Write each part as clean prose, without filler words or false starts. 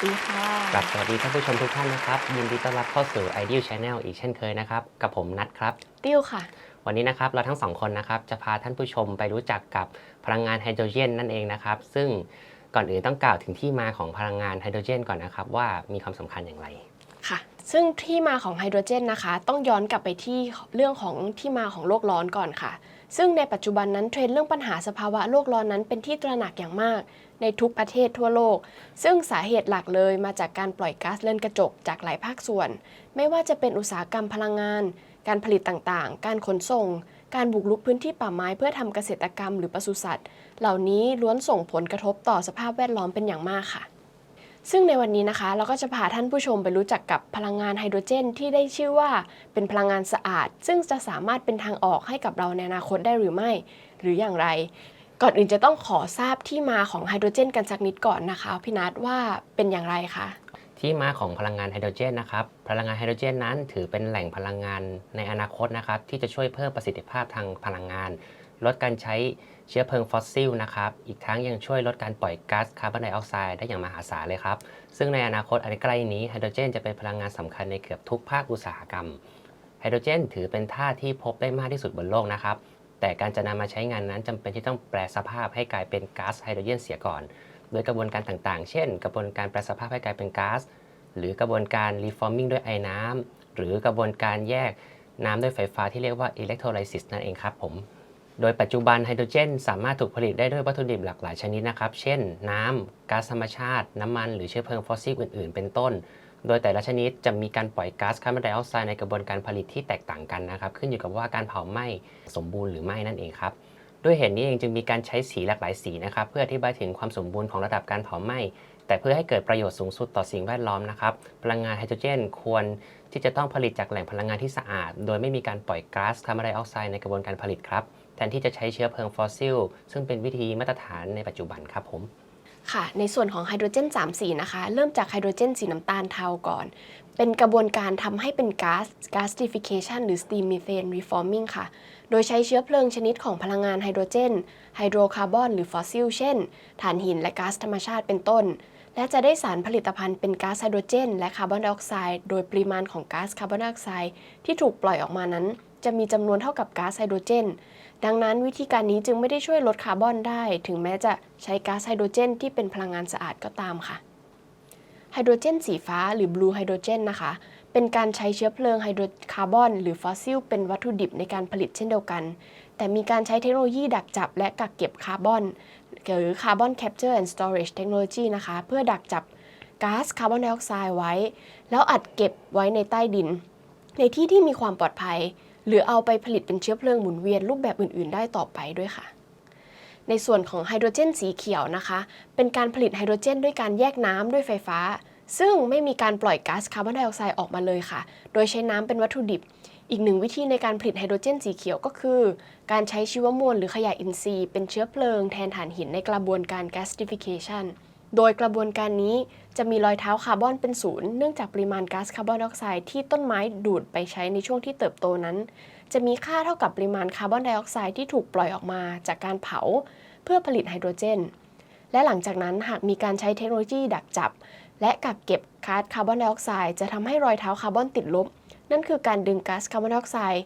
ดีค่ะครับสวัสดีท่านผู้ชมทุกท่านนะครับยินดีต้อนรับเข้าสู่ Ideal Channel อีกเช่นเคยนะครับกับผมนัทครับติ้วค่ะวันนี้นะครับเราทั้งสองคนนะครับจะพาท่านผู้ชมไปรู้จักกับพลังงานไฮโดรเจนนั่นเองนะครับซึ่งก่อนอื่นต้องกล่าวถึงที่มาของพลังงานไฮโดรเจนก่อนนะครับว่ามีความสำคัญอย่างไรค่ะซึ่งที่มาของไฮโดรเจนนะคะต้องย้อนกลับไปที่เรื่องของที่มาของโลกร้อนก่อนค่ะซึ่งในปัจจุบันนั้นเทรนด์เรื่องปัญหาสภาวะโลกร้อนนั้นเป็นที่ตระหนักอย่างมากในทุกประเทศทั่วโลกซึ่งสาเหตุหลักเลยมาจากการปล่อยก๊าซเรือนกระจกจากหลายภาคส่วนไม่ว่าจะเป็นอุตสาหกรรมพลังงานการผลิตต่างๆการขนส่งการบุกรุกพื้นที่ป่าไม้เพื่อทำเกษตรกรรมหรือปศุสัตว์เหล่านี้ล้วนส่งผลกระทบต่อสภาพแวดล้อมเป็นอย่างมากค่ะ ซึ่งในวันนี้นะคะเราก็จะพาท่านผู้ชมไปรู้จักกับพลังงานไฮโดรเจนที่ได้ชื่อว่าเป็นพลังงานสะอาดซึ่งจะสามารถเป็นทางออกให้กับเราในอนาคตได้หรือไม่หรืออย่างไรก่อนอื่นจะต้องขอทราบที่มาของไฮโดรเจนกันสักนิดก่อนนะคะพี่นัทว่าเป็นอย่างไรคะที่มาของพลังงานไฮโดรเจนนะครับพลังงานไฮโดรเจนนั้นถือเป็นแหล่งพลังงานในอนาคตนะครับที่จะช่วยเพิ่มประสิทธิภาพทางพลังงานลดการใช้เชื้อเพลิงฟอสซิลนะครับอีกทั้งยังช่วยลดการปล่อยก๊าซคาร์บอนไดออกไซด์ได้อย่างมหาศาลเลยครับซึ่งในอนาคตอันใกล้นี้ไฮโดรเจนจะเป็นพลังงานสำคัญในเกือบทุกภาคอุตสาหกรรมไฮโดรเจนถือเป็นธาตุที่พบได้มากที่สุดบนโลกนะครับแต่การจะนำมาใช้งานนั้นจำเป็นที่ต้องแปลสภาพให้กลายเป็นก๊าซไฮโดรเจนเสียก่อนโดยกระบวนการต่างๆเช่นกระบวนการแปลสภาพให้กลายเป็นก๊าซ หรือกระบวนการ reforming ด้วยไอน้ำหรือกระบวนการแยกน้ำด้วยไฟฟ้าที่เรียกว่า electrolysis นั่นเองครับผมโดยปัจจุบันไฮโดรเจนสามารถถูกผลิตได้ด้วยวัตถุดิบหลากหลายชนิดนะครับเช่นน้ำก๊าซธรรมชาติน้ำมันหรือเชื้อเพลิงฟอสซิลอื่นๆเป็นต้นโดยแต่ละชนิดจะมีการปล่อยก๊าซคาร์บอนไดออกไซด์ในกระบวนการผลิตที่แตกต่างกันนะครับขึ้นอยู่กับว่าการเผาไหม้สมบูรณ์หรือไม่นั่นเองครับด้วยเหตุนี้เองจึงมีการใช้สีหลากหลายสีนะครับเพื่ออธิบายถึงความสมบูรณ์ของระดับการเผาไหม้ แต่เพื่อให้เกิดประโยชน์สูงสุดต่อสิ่งแวดล้อมนะครับพลังงานไฮโดรเจนควรที่จะต้องผลิตจากแหล่งพลังงานที่สะอาดโดยไม่มีการปล่อยก๊าซคาร์บอนไดออกไซด์ในกระบวนการผลิตครับแทนที่จะใช้เชื้อเพลิงฟอสซิลซึ่งเป็นวิธีมาตรฐานในปัจจุบันครับผมค่ะในส่วนของไฮโดรเจน3สีนะคะเริ่มจากไฮโดรเจนสีน้ำตาลเทาก่อนเป็นกระบวนการทำให้เป็นก๊าซ หรือ steam methane reforming ค่ะโดยใช้เชื้อเพลิงชนิดของพลังงานไฮโดรเจนไฮโดรคาร์บอนหรือฟอสซิลเช่นถ่านหินและก๊าซธรรมชาติเป็นต้นและจะได้สารผลิตภัณฑ์เป็นก๊าซไฮโดรเจนและคาร์บอนไดออกไซด์โดยปริมาณของก๊าซคาร์บอนไดออกไซด์ที่ถูกปล่อยออกมานั้นจะมีจำนวนเท่ากับก๊าซไฮโดรเจนดังนั้นวิธีการนี้จึงไม่ได้ช่วยลดคาร์บอนได้ถึงแม้จะใช้ก๊าซไฮโดรเจนที่เป็นพลังงานสะอาดก็ตามค่ะไฮโดรเจนสีฟ้าหรือบลูไฮโดรเจนนะคะเป็นการใช้เชื้อเพลิงไฮโดรคาร์บอนหรือฟอสซิลเป็นวัตถุดิบในการผลิตเช่นเดียวกันแต่มีการใช้เทคโนโลยีดักจับและกักเก็บคาร์บอนหรือ Carbon Capture and Storage Technology นะคะเพื่อดักจับก๊าซคาร์บอนไดออกไซด์ไว้แล้วอัดเก็บไว้ในใต้ดินในที่ที่มีความปลอดภัยหรือเอาไปผลิตเป็นเชื้อเพลิงหมุนเวียนรูปแบบอื่นๆได้ต่อไปด้วยค่ะในส่วนของไฮโดรเจนสีเขียวนะคะเป็นการผลิตไฮโดรเจนด้วยการแยกน้ำด้วยไฟฟ้าซึ่งไม่มีการปล่อยก๊าซคาร์บอนไดออกไซด์ออกมาเลยค่ะโดยใช้น้ำเป็นวัตถุดิบอีกหนึ่งวิธีในการผลิตไฮโดรเจนสีเขียวก็คือการใช้ชีวมวลหรือขยะอินทรีย์เป็นเชื้อเพลิงแทนถ่านหินในกระบวนการ gasification โดยกระบวนการนี้จะมีรอยเท้าคาร์บอนเป็นศูนย์เนื่องจากปริมาณก๊าซคาร์บอนไดออกไซด์ที่ต้นไม้ดูดไปใช้ในช่วงที่เติบโตนั้นจะมีค่าเท่ากับปริมาณคาร์บอนไดออกไซด์ที่ถูกปล่อยออกมาจากการเผาเพื่อผลิตไฮโดรเจนและหลังจากนั้นหากมีการใช้เทคโนโลยีดักจับและกักเก็บก๊าซคาร์บอนไดออกไซด์จะทำให้รอยเท้าคาร์บอนติดลบนั่นคือการดึงก๊าซคาร์บอนไดออกไซด์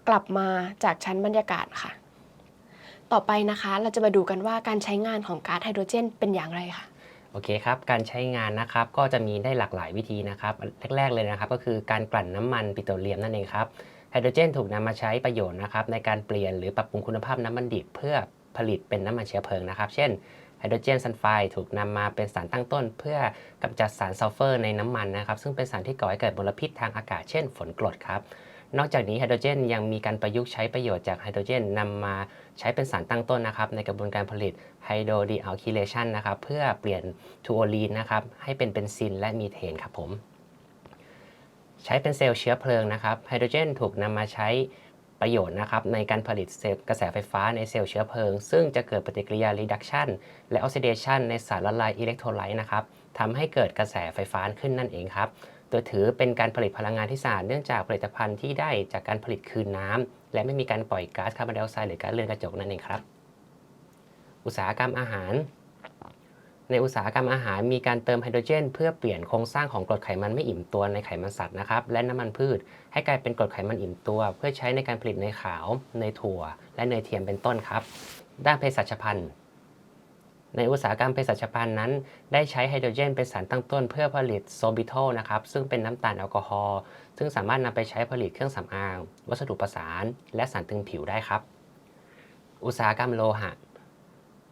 กลับมาจากชั้นบรรยากาศค่ะต่อไปนะคะเราจะมาดูกันว่าการใช้งานของก๊าซไฮโดรเจนเป็นอย่างไรค่ะโอเคครับการใช้งานนะครับก็จะมีได้หลากหลายวิธีนะครับแรกๆเลยนะครับก็คือการกลั่นน้ำมันปิโตรเลียมนั่นเองครับไฮโดรเจนถูกนำมาใช้ประโยชน์นะครับในการเปลี่ยนหรือปรับปรุงคุณภาพน้ำมันดิบเพื่อผลิตเป็นน้ำมันเชื้อเพลิงนะครับเช่นไฮโดรเจนซัลไฟด์ถูกนำมาเป็นสารตั้งต้นเพื่อกำจัดสารซัลเฟอร์ในน้ำมันนะครับซึ่งเป็นสารที่ก่อให้เกิดมลพิษทางอากาศเช่นฝนกรดครับนอกจากนี้ไฮโดรเจนยังมีการประยุกต์ใช้ประโยชน์จากไฮโดรเจนนำมาใช้เป็นสารตั้งต้นนะครับในกระบวนการผลิตไฮโดรดีอัลคิเลชันนะครับเพื่อเปลี่ยนทูโอลีนนะครับให้เป็นเบนซินและมีเทนครับผมใช้เป็นเซลล์เชื้อเพลิงนะครับไฮโดรเจนถูกนำมาใช้ประโยชน์นะครับในการผลิตกระแสไฟฟ้าในเซลล์เชื้อเพลิงซึ่งจะเกิดปฏิกิริยา reduction และ oxidation ในสารละลายอิเล็กโทรไลต์นะครับทำให้เกิดกระแสไฟฟ้าขึ้นนั่นเองครับโดยถือเป็นการผลิตพลังงานที่สะอาดเนื่องจากผลิตภัณฑ์ที่ได้จากการผลิตคืนน้ำและไม่มีการปล่อยก๊าซคาร์บอนไดออกไซด์หรือก๊าซเรือนกระจกนั่นเองครับอุตสาหกรรมอาหาร ในอุตสาหกรรมอาหารมีการเติมไฮโดรเจนเพื่อเปลี่ยนโครงสร้างของกรดไขมันไม่อิ่มตัวในไขมันสัตว์นะครับและน้ำมันพืชให้กลายเป็นกรดไขมันอิ่มตัวเพื่อใช้ในการผลิตเนยขาวเนยถั่วและเนยเทียมเป็นต้นครับด้านเภสัชพันธุ์ในอุตสาหกรรมเภสัชพันธุ์นั้นได้ใช้ไฮโดรเจนเป็นสารตั้งต้นเพื่อผลิตโซบิโทลนะครับซึ่งเป็นน้ำตาลแอลกอฮอล์ซึ่งสามารถนำไปใช้ผลิตเครื่องสำอางวัสดุประสานและสารตึงผิวได้ครับอุตสาหกรรมโลหะ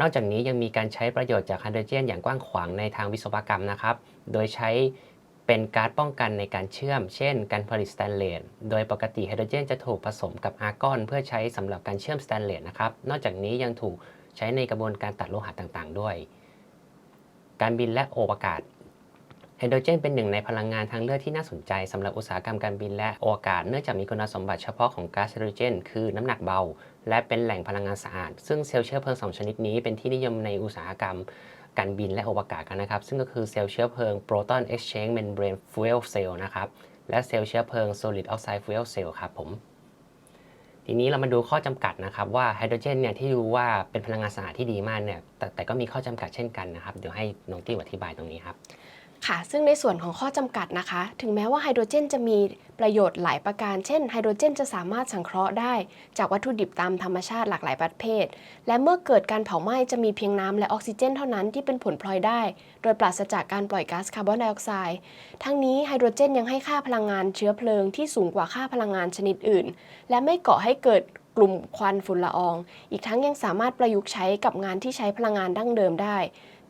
นอกจากนี้ยังมีการใช้ประโยชน์จากไฮโดรเจนอย่างกว้างขวางในทางวิศวกรรมนะครับโดยใช้เป็นก๊าซป้องกันในการเชื่อมเช่นการผลิตสแตนเลสโดยปกติไฮโดรเจนจะถูกผสมกับอาร์กอนเพื่อใช้สำหรับการเชื่อมสแตนเลสนะครับนอกจากนี้ยังถูกใช้ในกระบวนการตัดโลหะต่างๆด้วยการบินและอวกาศไฮโดรเจนเป็นหนึ่งในพลังงานทางเลือกที่น่าสนใจสำหรับอุตสาหกรรมการบินและอวกาศเนื่องจากมีคุณสมบัติเฉพาะของก๊าซไฮโดรเจนคือน้ำหนักเบาและเป็นแหล่งพลังงานสะอาดซึ่งเซลล์เชื้อเพลิง2ชนิดนี้เป็นที่นิยมในอุตสาหกรรมการบินและอวกาศกันนะครับซึ่งก็คือเซลล์เชื้อเพลิง Proton Exchange Membrane Fuel Cell นะครับและเซลล์เชื้อเพลิง Solid Oxide Fuel Cell ครับผมทีนี้เรามาดูข้อจำกัดนะครับว่าไฮโดรเจนเนี่ยที่รู้ว่าเป็นพลังงานสะอาดที่ดีมากเนี่ยแต่ก็มีข้อจำกัดเช่นกันนะครับเดี๋ยวให้น้องตี้อธิบายตรงนี้ครับค่ะซึ่งในส่วนของข้อจำกัดนะคะถึงแม้ว่าไฮโดรเจนจะมีประโยชน์หลายประการเช่นไฮโดรเจนจะสามารถสังเคราะห์ได้จากวัตถุดิบตามธรรมชาติหลากหลายประเภทและเมื่อเกิดการเผาไหม้จะมีเพียงน้ำและออกซิเจนเท่านั้นที่เป็นผลพลอยได้โดยปราศจากการปล่อยก๊าซคาร์บอนไดออกไซด์ทั้งนี้ไฮโดรเจนยังให้ค่าพลังงานเชื้อเพลิงที่สูงกว่าค่าพลังงานชนิดอื่นและไม่ก่อให้เกิดกลุ่มควันฝุ่นละอองอีกทั้งยังสามารถประยุกต์ใช้กับงานที่ใช้พลังงานดั้งเดิมได้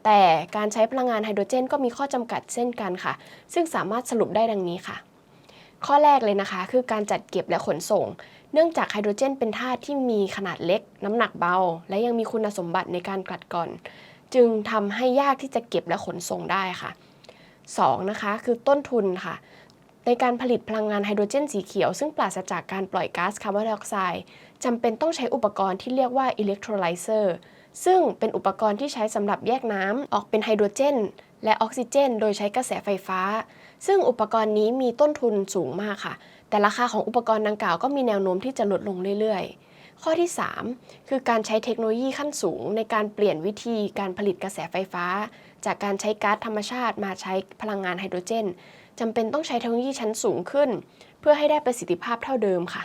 แต่การใช้พลังงานไฮโดรเจนก็มีข้อจำกัดเช่นกันค่ะซึ่งสามารถสรุปได้ดังนี้ค่ะข้อแรกเลยนะคะคือการจัดเก็บและขนส่งเนื่องจากไฮโดรเจนเป็นธาตุที่มีขนาดเล็กน้ำหนักเบาและยังมีคุณสมบัติในการกลั่นกร่อนจึงทำให้ยากที่จะเก็บและขนส่งได้ค่ะ2นะคะคือต้นทุนค่ะในการผลิตพลังงานไฮโดรเจนสีเขียวซึ่งปราศจากการปล่อยก๊าซคาร์บอนไดออกไซด์จำเป็นต้องใช้อุปกรณ์ที่เรียกว่าอิเล็กโทรไลเซอร์ซึ่งเป็นอุปกรณ์ที่ใช้สำหรับแยกน้ำออกเป็นไฮโดรเจนและออกซิเจนโดยใช้กระแสไฟฟ้าซึ่งอุปกรณ์นี้มีต้นทุนสูงมากค่ะแต่ราคาของอุปกรณ์ดังกล่าวก็มีแนวโน้มที่จะลดลงเรื่อยๆข้อที่3คือการใช้เทคโนโลยีขั้นสูงในการเปลี่ยนวิธีการผลิตกระแสไฟฟ้าจากการใช้ก๊าซธรรมชาติมาใช้พลังงานไฮโดรเจนจำเป็นต้องใช้เทคโนโลยีชั้นสูงขึ้นเพื่อให้ได้ประสิทธิภาพเท่าเดิมค่ะ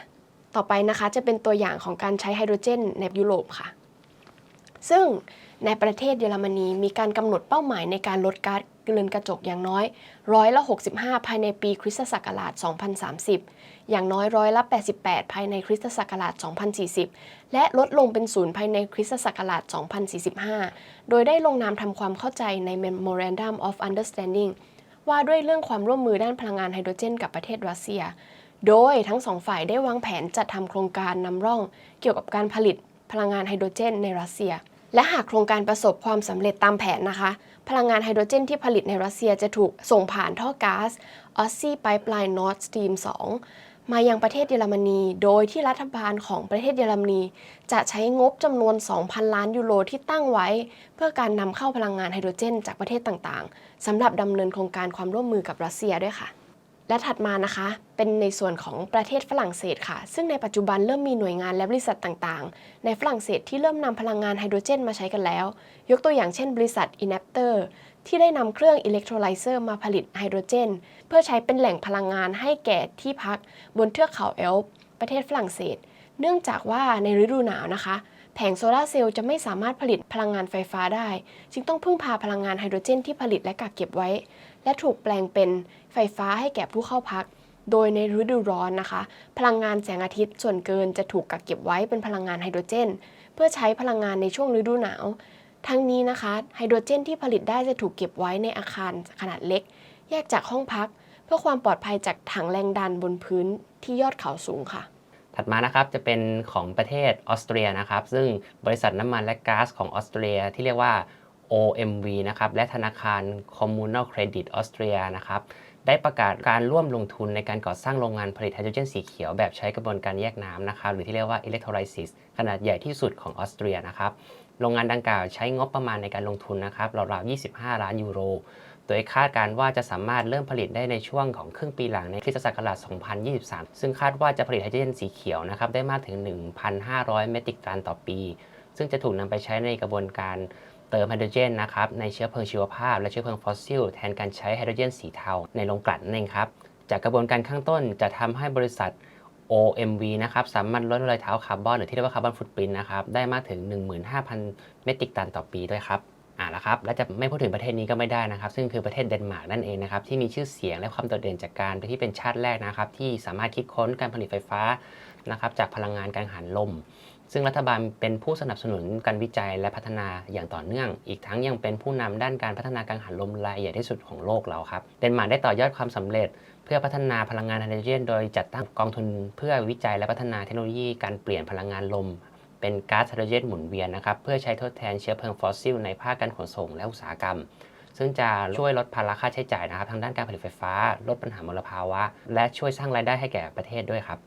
ต่อไปนะคะจะเป็นตัวอย่างของการใช้ไฮโดรเจนในยุโรปค่ะซึ่งในประเทศเยอรมนีมีการกำหนดเป้าหมายในการลดก๊าซเรือนกระจกอย่างน้อย65%ภายในปีคริสตศักราช 2030 อย่างน้อย88%ภายในคริสตศักราช 2040 และลดลงเป็นศูนย์ภายในคริสตศักราช 2045 โดยได้ลงนามทำความเข้าใจใน Memorandum of Understanding ว่าด้วยเรื่องความร่วมมือด้านพลังงานไฮโดรเจนกับประเทศรัสเซียโดยทั้งสองฝ่ายได้วางแผนจัดทำโครงการนำร่องเกี่ยวกับการผลิตพลังงานไฮโดรเจนในรัสเซียและหากโครงการประสบความสำเร็จตามแผนนะคะพลังงานไฮโดรเจนที่ผลิตในรัสเซียจะถูกส่งผ่านท่อก๊าซ Ossi Pipeline Nord Stream 2 มายังประเทศเยอรมนีโดยที่รัฐบาลของประเทศเยอรมนีจะใช้งบจำนวน 2,000 ล้านยูโรที่ตั้งไว้เพื่อการนำเข้าพลังงานไฮโดรเจนจากประเทศต่างๆสำหรับดำเนินโครงการความร่วมมือกับรัสเซียด้วยค่ะและถัดมานะคะเป็นในส่วนของประเทศฝรั่งเศสค่ะซึ่งในปัจจุบันเริ่มมีหน่วยงานและบริษัทต่างๆในฝรั่งเศสที่เริ่มนำพลังงานไฮโดรเจนมาใช้กันแล้วยกตัวอย่างเช่นบริษัท Inapter ที่ได้นำเครื่องอิเล็กโทรไลเซอร์มาผลิตไฮโดรเจนเพื่อใช้เป็นแหล่งพลังงานให้แก่ที่พักบนเทือกเขาแอลป์ประเทศฝรั่งเศสเนื่องจากว่าในฤดูหนาวนะคะแผงโซลาร์เซลล์จะไม่สามารถผลิตพลังงานไฟฟ้าได้จึงต้องพึ่งพาพลังงานไฮโดรเจนที่ผลิตและกักเก็บไว้และถูกแปลงเป็นไฟฟ้าให้แก่ผู้เข้าพักโดยในฤดูร้อนนะคะพลังงานแสงอาทิตย์ส่วนเกินจะถูกกักเก็บไว้เป็นพลังงานไฮโดรเจนเพื่อใช้พลังงานในช่วงฤดูหนาวทั้งนี้นะคะไฮโดรเจนที่ผลิตได้จะถูกเก็บไว้ในอาคารขนาดเล็กแยกจากห้องพักเพื่อความปลอดภัยจากถังแรงดันบนพื้นที่ยอดเขาสูงค่ะถัดมานะครับจะเป็นของประเทศออสเตรียนะครับซึ่งบริษัทน้ำมันและก๊าซของออสเตรียที่เรียกว่า OMV นะครับและธนาคาร Communal Credit Austria นะครับได้ประกาศการร่วมลงทุนในการก่อสร้างโรงงานผลิตไฮโดรเจนสีเขียวแบบใช้กระบวนการแยกน้ำนะครับหรือที่เรียกว่า electrolysis ขนาดใหญ่ที่สุดของออสเตรียนะครับโรงงานดังกล่าวใช้งบประมาณในการลงทุนนะครับราวๆ25 ล้านยูโรโดยคาดการว่าจะสามารถเริ่มผลิตได้ในช่วงของครึ่งปีหลังในคริสตศักราช 2023 ซึ่งคาดว่าจะผลิตไฮโดรเจนสีเขียวนะครับได้มากถึง 1,500 เมตริกตันต่อปีซึ่งจะถูกนำไปใช้ในกระบวนการ เติมไฮโดรเจนนะครับในเชื้อเพลิงชีวภาพและเชื้อเพลิงฟอสซิลแทนการใช้ไฮโดรเจนสีเทาในโรงกลั่นนั่นเองครับจากกระบวนการข้างต้นจะทำให้บริษัท OMV นะครับสามารถลดรอยเท้าคาร์บอนหรือที่เรียกว่าคาร์บอนฟุตปรินท์นะครับได้มากถึง 15,000 เมตริกตันต่อปีด้วยครับแล้วครับและจะไม่พูดถึงประเทศนี้ก็ไม่ได้นะครับซึ่งคือประเทศเดนมาร์กนั่นเองนะครับที่มีชื่อเสียงและความโดดเด่นจากการที่เป็นชาติแรกนะครับที่สามารถคิดค้นการผลิตไฟฟ้านะครับจากพลังงานกังหันลมซึ่งรัฐบาลเป็นผู้สนับสนุนการวิจัยและพัฒนาอย่างต่อเนื่องอีกทั้งยังเป็นผู้นำด้านการพัฒนากังหันลมรายใหญ่ที่สุดของโลกเราครับเดนมาร์กได้ต่อยอดความสำเร็จเพื่อพัฒนาพลังงานไฮโดรเจนโดยจัดตั้งกองทุนเพื่อวิจัยและพัฒนาเทคโนโลยีการเปลี่ยนพลังงานลมเป็นก๊าซไฮโดรเจนหมุนเวียนนะครับเพื่อใช้ทดแทนเชื้อเพลิงฟอสซิลในภาคการขนส่งและอุตสาหกรรมซึ่งจะช่วยลดภาระค่าใช้จ่ายนะครับทางด้านการผลิตไฟฟ้าลดปัญหามลภาวะและช่วยสร้างรายได้ให้แก่ประเทศด้วยครับ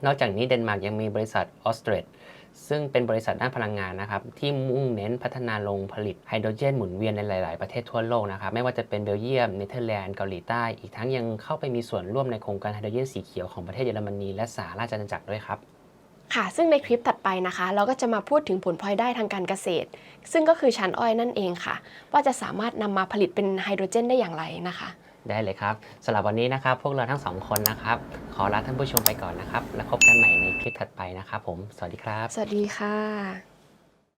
นอกจากนี้เดนมาร์กยังมีบริษัทออสเตรดซึ่งเป็นบริษัทด้านพลังงานนะครับที่มุ่งเน้นพัฒนาโรงผลิตไฮโดรเจนหมุนเวียนในหลาย ๆ ประเทศทั่วโลกนะครับไม่ว่าจะเป็นเบลเยียมเนเธอร์แลนด์เกาหลีใต้อีกทั้งยังเข้าไปมีส่วนร่วมในโครงการไฮโดรเจนสีเขียวของประเทศเยอรมนีและสหราชอาณาจักรด้วยครับค่ะซึ่งในคลิปถัดไปนะคะเราก็จะมาพูดถึงผลพลอยได้ทางการเกษตรซึ่งก็คือชั้นอ้อยนั่นเองค่ะว่าจะสามารถนำมาผลิตเป็นไฮโดรเจนได้อย่างไรนะคะได้เลยครับสำหรับวันนี้นะครับพวกเราทั้งสองคนนะครับขอลาท่านผู้ชมไปก่อนนะครับแล้วพบกันใหม่ในคลิปถัดไปนะครับผมสวัสดีครับสวัสดีค่ะ